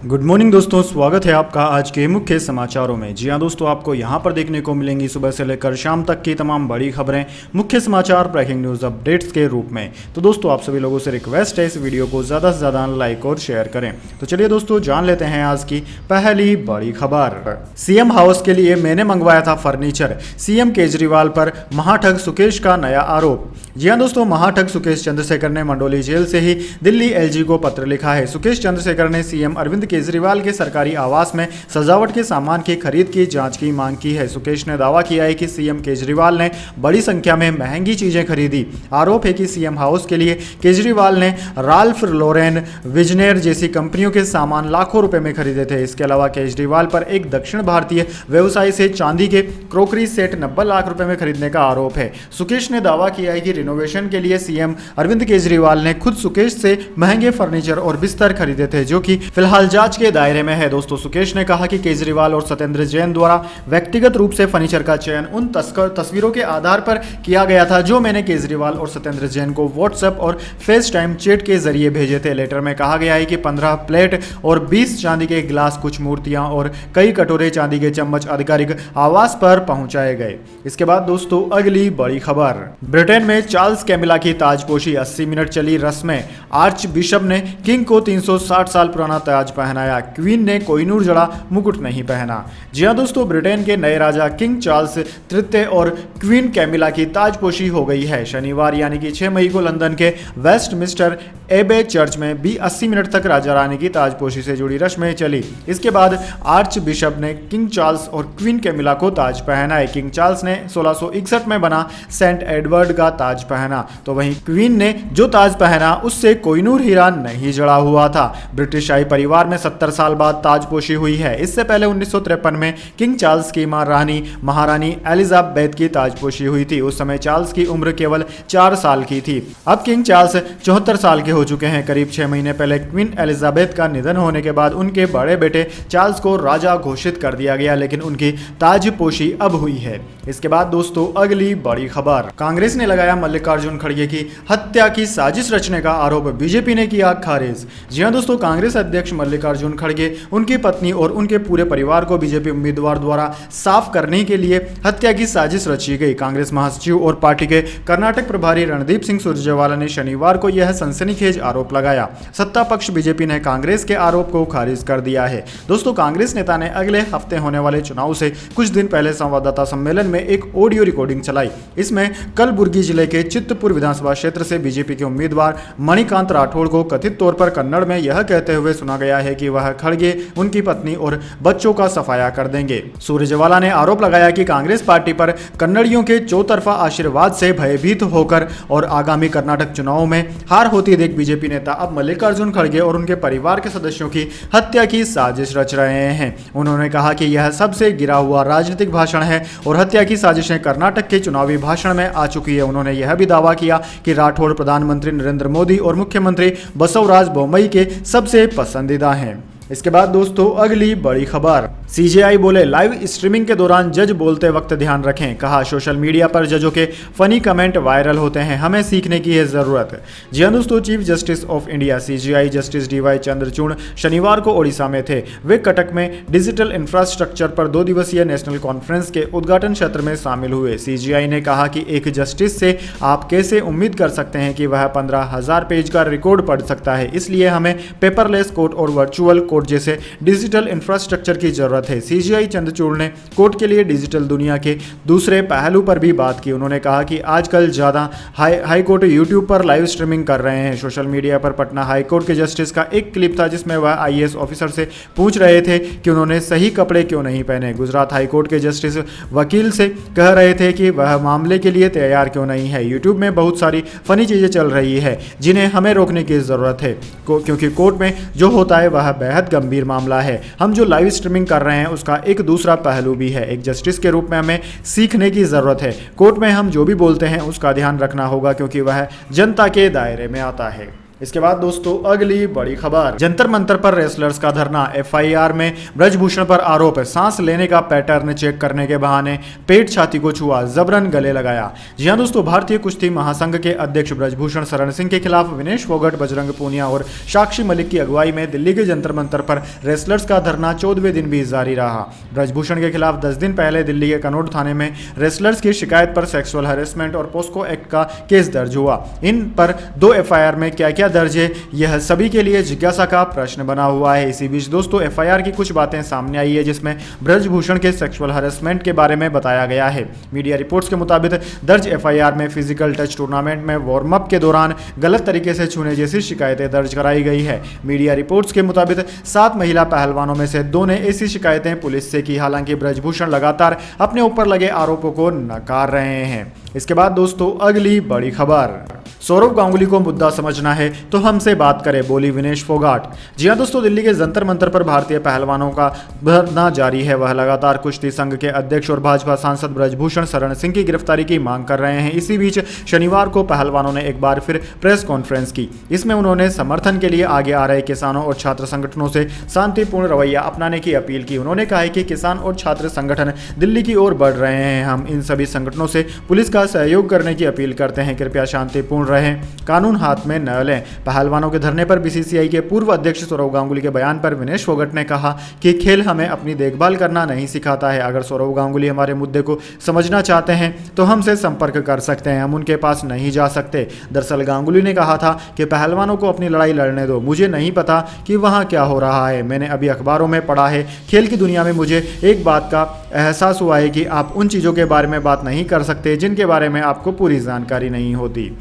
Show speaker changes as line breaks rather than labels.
Good morning दोस्तों, स्वागत है आपका आज के मुख्य समाचारों में। जी हाँ दोस्तों, आपको यहाँ पर देखने को मिलेंगी सुबह से लेकर शाम तक की तमाम बड़ी खबरें, मुख्य समाचार, ब्रेकिंग न्यूज़ अपडेट्स के रूप में। तो दोस्तों आप सभी लोगों से रिक्वेस्ट है इस वीडियो को ज़्यादा से ज़्यादा लाइक और शेयर करें। तो चलिए दोस्तों जान लेते हैं आज की पहली बड़ी खबर। सीएम हाउस के लिए मैंने मंगवाया था फर्नीचर, सीएम केजरीवाल पर महाठग सुकेश का नया आरोप। जी हाँ दोस्तों, महाठग सुकेश चंद्रशेखर ने मंडोली जेल से ही दिल्ली एलजी को पत्र लिखा है। सुकेश चंद्रशेखर ने सीएम अरविंद केजरीवाल के सरकारी आवास में सजावट के सामान की खरीद की जांच की मांग की है। सुकेश ने दावा किया है कि सीएम केजरीवाल ने बड़ी संख्या में महंगी चीजें खरीदी। आरोप है कि सीएम हाउस के लिए केजरीवाल ने राल्फ लॉरेन, विजनेर जैसी कंपनियों के सामान लाखों रुपए में खरीदे थे। इसके अलावा केजरीवाल पर एक दक्षिण भारतीय व्यवसायी से चांदी के क्रोकरी सेट 90 लाख रुपए में खरीदने का आरोप है। सुकेश ने दावा किया है कि रिनोवेशन के लिए सीएम अरविंद केजरीवाल ने खुद सुकेश से महंगे फर्नीचर और बिस्तर खरीदे थे, जो कि फिलहाल जांच के दायरे में है। दोस्तों सुकेश ने कहा कि केजरीवाल और सत्येंद्र जैन द्वारा व्यक्तिगत रूप से फर्नीचर का चयन उन तस्वीरों के आधार पर किया गया था जो मैंने केजरीवाल और सत्येंद्र जैन को व्हाट्सएप और फेस टाइम चैट के जरिए भेजे थे। लेटर में कहा गया है कि 15 प्लेट और 20 चांदी के गिलास, कुछ मूर्तियां और कई कटोरे चांदी के चम्मच आधिकारिक आवास पर पहुंचाए गए। इसके बाद दोस्तों अगली बड़ी खबर, ब्रिटेन में चार्ल्स कैमिला की ताजपोशी 80 मिनट चली रस्में। आर्च बिशप ने किंग को 360 साल पुराना ताज पहनाया, क्वीन ने कोहिनूर जड़ा मुकुट नहीं पहना। जी हाँ दोस्तों, ब्रिटेन के नए राजा किंग चार्ल्स तृतीय और क्वीन कैमिला की ताजपोशी हो गई है। शनिवार यानी कि 6 मई को लंदन के वेस्टमिंस्टर एबे चर्च में भी 80 मिनट तक राजा रानी की ताजपोशी से जुड़ी रस्में चली। इसके बाद आर्च बिशप ने किंग चार्ल्स और क्वीन कैमिला को ताज पहना है। किंग चार्ल्स ने 1661 में बना सेंट एडवर्ड का ताज पहना, तो वहीं क्वीन ने जो ताज पहना उससे कोहिनूर हीरा नहीं जड़ा हुआ था। ब्रिटिश शाही परिवार में 70 साल बाद ताजपोशी हुई है। इससे पहले 1953 में किंग चार्ल्स की मां महारानी एलिजाबेथ की ताजपोशी हुई थी। उस समय चार्ल्स की उम्र केवल 4 साल की थी। अब किंग चार्ल्स 74 साल के हो चुके हैं। करीब 6 महीने पहले क्वीन एलिजाबेथ का निधन होने के बाद उनके बड़े बेटे चार्ल्स को राजा घोषित कर दिया गया, लेकिन उनकी ताजपोशी अब हुई है। इसके बाद दोस्तों अगली बड़ी खबर, कांग्रेस ने लगाया मल्लिकार्जुन खड़गे की हत्या की साजिश रचने का आरोप, बीजेपी ने किया खारिज। जी हां दोस्तों, कांग्रेस अध्यक्ष मल्लिकार्जुन खड़गे, उनकी पत्नी और उनके पूरे परिवार को बीजेपी उम्मीदवार द्वारा साफ करने के लिए हत्या की साजिश रची गई। कांग्रेस महासचिव और पार्टी के कर्नाटक प्रभारी रणदीप सिंह सुरजेवाला ने शनिवार को यह सनसनीखेज आरोप लगाया। सत्ता पक्ष बीजेपी ने कांग्रेस के आरोप को खारिज कर दिया है। दोस्तों कांग्रेस नेता ने अगले हफ्ते होने वाले चुनाव से कुछ दिन पहले संवाददाता सम्मेलन में एक ऑडियो रिकॉर्डिंग चलाई। इसमें कलबुर्गी जिले के चित्तपुर विधानसभा क्षेत्र से बीजेपी के उम्मीदवार मणिकांत राठौड़ को कथित तौर पर कन्नड़ में यह कहते हुए सुना गया है कि वह खड़गे उनकी पत्नी और बच्चों का सफाया कर देंगे। सुरजेवाला ने आरोप लगाया कि कांग्रेस पार्टी पर कन्नड़ियों के चौतरफा आशीर्वाद से भयभीत होकर और आगामी कर्नाटक चुनाव में हार होती देख बीजेपी नेता अब मल्लिकार्जुन खड़गे और उनके परिवार के सदस्यों की हत्या की साजिश रच रहे हैं। उन्होंने कहा कि यह सबसे गिरा हुआ राजनीतिक भाषण है और हत्या की साजिशें कर्नाटक के चुनावी भाषण में आ चुकी है। उन्होंने यह भी दावा किया कि राठौड़ प्रधानमंत्री नरेंद्र मोदी और मुख्यमंत्री बसवराज बोम्मई के सबसे पसंदीदा हैं। इसके बाद दोस्तों अगली बड़ी खबर, सीजेआई बोले लाइव स्ट्रीमिंग के दौरान जज बोलते वक्त ध्यान रखें। कहा सोशल मीडिया पर जजों के फनी कमेंट वायरल होते हैं, हमें सीखने की है जरूरत है। जी हाँ दोस्तों, chief justice of India CJI justice DY Chandrachud शनिवार को ओडिशा में थे। वे कटक में डिजिटल इंफ्रास्ट्रक्चर पर 2 दिवसीय नेशनल कॉन्फ्रेंस के उद्घाटन सत्र में शामिल हुए। सीजेआई ने कहा कि एक जस्टिस से आप कैसे उम्मीद कर सकते हैं कि वह 15,000 पेज का रिकॉर्ड पढ़ सकता है, इसलिए हमें पेपरलेस कोर्ट और वर्चुअल कोर्ट जैसे डिजिटल इंफ्रास्ट्रक्चर की जरूरत है। सीजेआई चंद्रचूड़ ने कोर्ट के लिए डिजिटल दुनिया के दूसरे पहलू पर भी बात की। उन्होंने कहा कि आजकल ज्यादा हाई कोर्ट यूट्यूब पर लाइव स्ट्रीमिंग कर रहे हैं। सोशल मीडिया पर पटना हाई कोर्ट के जस्टिस का एक क्लिप था जिसमें वह आईएएस ऑफिसर से पूछ रहे थे कि उन्होंने सही कपड़े क्यों नहीं पहने। गुजरात हाई कोर्ट के जस्टिस वकील से कह रहे थे कि वह मामले के लिए तैयार क्यों नहीं है। यूट्यूब में बहुत सारी फनी चीजें चल रही है जिन्हें हमें रोकने की जरूरत है, क्योंकि कोर्ट में जो होता है वह बेहद गंभीर मामला है। हम जो लाइव स्ट्रीमिंग कर रहे हैं उसका एक दूसरा पहलू भी है। एक जस्टिस के रूप में हमें सीखने की जरूरत है। कोर्ट में हम जो भी बोलते हैं उसका ध्यान रखना होगा क्योंकि वह जनता के दायरे में आता है। इसके बाद दोस्तों अगली बड़ी खबर, जंतर मंतर पर रेसलर्स का धरना, एफआईआर में ब्रजभूषण पर आरोप है सांस लेने का पैटर्न चेक करने के बहाने पेट छाती को छुआ, जबरन गले लगाया। जी हां दोस्तों, भारतीय कुश्ती महासंघ के अध्यक्ष ब्रजभूषण शरण सिंह के खिलाफ विनेश फोगाट, बजरंग पूनिया और साक्षी मलिक की अगुवाई में दिल्ली के जंतर मंतर पर रेसलर्स का धरना 14वें दिन भी जारी रहा। ब्रजभूषण के खिलाफ 10 दिन पहले दिल्ली के कनॉट थाने में रेसलर्स की शिकायत पर सेक्सुअल हैरेसमेंट और पोस्को एक्ट का केस दर्ज हुआ। इन पर 2 एफआईआर में क्या क्या दर्ज है, यह सभी के लिए जिज्ञासा का प्रश्न बना हुआ है। इसी बीच दोस्तों एफआईआर की कुछ बातें सामने आई है जिसमें ब्रजभूषण के सेक्सुअल हैरेसमेंट के बारे में बताया गया है। मीडिया रिपोर्ट्स के मुताबिक दर्ज एफआईआर में फिजिकल टच टूर्नामेंट में वार्म अप के दौरान गलत तरीके से छूने जैसी शिकायतें दर्ज कराई गई है। मीडिया रिपोर्ट्स के मुताबिक 7 महिला पहलवानों में से 2 ने ऐसी शिकायतें पुलिस से की। हालांकि ब्रजभूषण लगातार अपने ऊपर लगे आरोपों को नकार रहे हैं। इसके बाद दोस्तों अगली बड़ी खबर, सौरव गांगुली को मुद्दा समझना है तो हमसे बात करें, बोली विनेश फोगाट। जी हां दोस्तों, दिल्ली के जंतर मंतर पर भारतीय पहलवानों का धरना जारी है। वह लगातार कुश्ती संघ के अध्यक्ष और भाजपा सांसद ब्रजभूषण शरण सिंह की गिरफ्तारी की मांग कर रहे हैं। इसी बीच शनिवार को पहलवानों ने एक बार फिर प्रेस कॉन्फ्रेंस की। इसमें उन्होंने समर्थन के लिए आगे आ रहे किसानों और छात्र संगठनों से शांतिपूर्ण रवैया अपनाने की अपील की। उन्होंने कहा है कि किसान और छात्र संगठन दिल्ली की ओर बढ़ रहे हैं। हम इन सभी संगठनों से पुलिस का सहयोग करने की अपील करते हैं। कृपया शांतिपूर्ण रहें, कानून हाथ में न लें। पहलवानों के धरने पर बीसीसीआई के पूर्व अध्यक्ष सौरव गांगुली के बयान पर विनेश फोगाट ने कहा कि खेल हमें अपनी देखभाल करना नहीं सिखाता है। अगर सौरव गांगुली हमारे मुद्दे को समझना चाहते हैं तो हमसे संपर्क कर सकते हैं, हम उनके पास नहीं जा सकते। दरअसल गांगुली ने कहा था कि पहलवानों को अपनी लड़ाई लड़ने दो, मुझे नहीं पता कि वहाँ क्या हो रहा है। मैंने अभी अखबारों में पढ़ा है। खेल की दुनिया में मुझे एक बात का एहसास हुआ है कि आप उन चीज़ों के बारे में बात नहीं कर सकते जिनके बारे में आपको पूरी जानकारी नहीं होती।